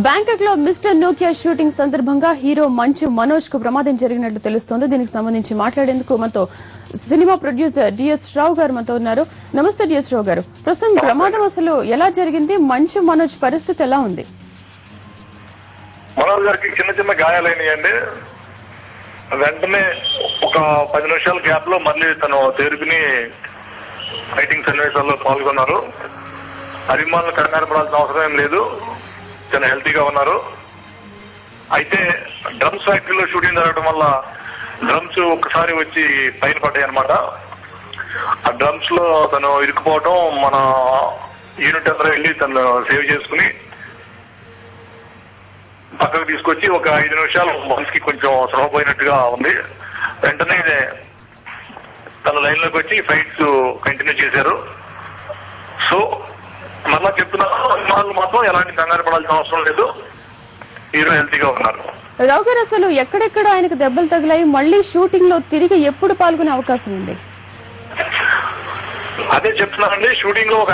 Bangkok లో mister Nokia shooting సందర్భంగా hero Manchu Manoj కు ప్రమాదం జరిగినట్లు తెలుస్తోంది. దీనికి సంబంధించి మాట్లాడేందుకు మనతో సినిమా ప్రొడ్యూసర్ డిఎస్ రావు గారు మనతో ఉన్నారు. నమస్తే డిఎస్ రావు గారు. ప్రస్తుతం ప్రమాదం అసలు ఎలా జరిగింది? మంచు మనోజ్ పరిస్థితి ఎలా ఉంది? మనోజ్ గారికి చిన్న చిన్న గాయాలైనాయండి. వెంటనే ఒక 10 నిమిషాల గ్యాప్ లో మళ్ళీ తను తేరుకుని ఫైటింగ్ సన్నివేశాల్లో పాల్గొన్నారు. అభిమానులు కంగారు పడాల్సిన అవసరం ఏం లేదు, చాలా హెల్తీగా ఉన్నారు. అయితే డ్రమ్స్ ఫ్యాక్టరీలో షూటింగ్ జరగడం వల్ల డ్రమ్స్ ఒక్కసారి వచ్చి పైన పడ్డాయి అనమాట. ఆ డ్రమ్స్ లో తను ఇరుక్కుపోవడం, మన యూనిట్ అందరూ వెళ్ళి తను సేవ్ చేసుకుని పక్కకు తీసుకొచ్చి ఒక 5 నిమిషాలు మనసుకి కొంచెం శ్రమ పోయినట్టుగా ఉంది. వెంటనే తన లైన్ లోకి వచ్చి ఫైట్స్ కంటిన్యూ చేశారు. సో మళ్ళా చెప్తున్నారు, అభిమానులు మాత్రం ఎలాంటి కంగారు పడాల్సిన అవసరం లేదు, హీరో హెల్తీగా ఉన్నారు. రావు గారు, అసలు ఎక్కడెక్కడ ఆయనకు దెబ్బలు తగిలాయి? మళ్ళీ షూటింగ్ లో తిరిగి ఎప్పుడు పాల్గొనే అవకాశం ఉంది? అదే చెప్తున్నానండి, షూటింగ్ లో ఒక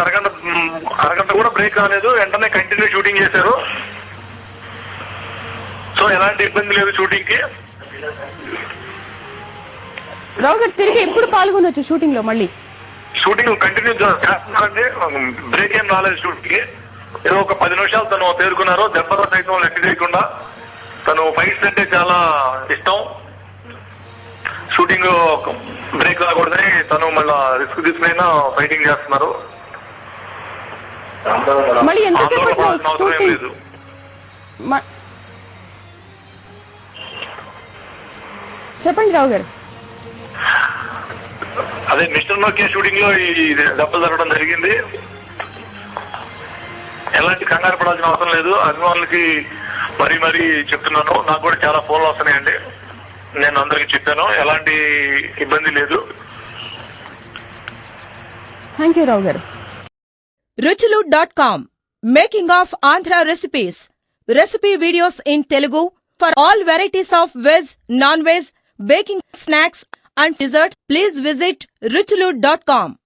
అరగంట కూడా బ్రేక్ కాలేదు, వెంటనే కంటిన్యూ షూటింగ్ చేశారు. సో ఎలాంటి ఇబ్బంది లేదు షూటింగ్ కి. రావు గారు, తిరిగి ఎప్పుడు పాల్గొనొచ్చు షూటింగ్ లో? మళ్ళీ షూటింగ్ కంటిన్యూ చేస్తున్నారండి, బ్రేక్ ఏం రాలేదు షూటింగ్ కి. ఏదో ఒక 10 నిమిషాలు తను తేరుకున్నారు, దెబ్బల సైతం లెక్క చేయకుండా. తను ఫైట్స్ అంటే చాలా ఇష్టం, షూటింగ్ బ్రేక్ రాకూడదని తను మళ్ళా రిస్క్ తీసుకునైనా ఫైటింగ్ చేస్తున్నారు. మళ్ళీ ఎంతసేపట్లో షూటింగ్? చెప్పండి రావు గారు. అదే మిస్టర్ నోకియా షూటింగ్ లో ఈ దెబ్బలు జరగడం జరిగింది. ఎలాంటి కంగారు పడాల్సిన అవసరం లేదు. అభిమానులకి మరీ చెప్తున్నాను, నాకు కూడా చాలా ఫోన్లు వస్తున్నాయండి, నేను అందరికి చెప్పాను, ఎలాంటి ఇబ్బంది లేదు. థ్యాంక్ యూ రావు గారు. ruchulu.com, making of Andhra recipes. Recipe videos in Telugu for all varieties of veg, non-veg, baking snacks and desserts. Please visit ruchulu.com.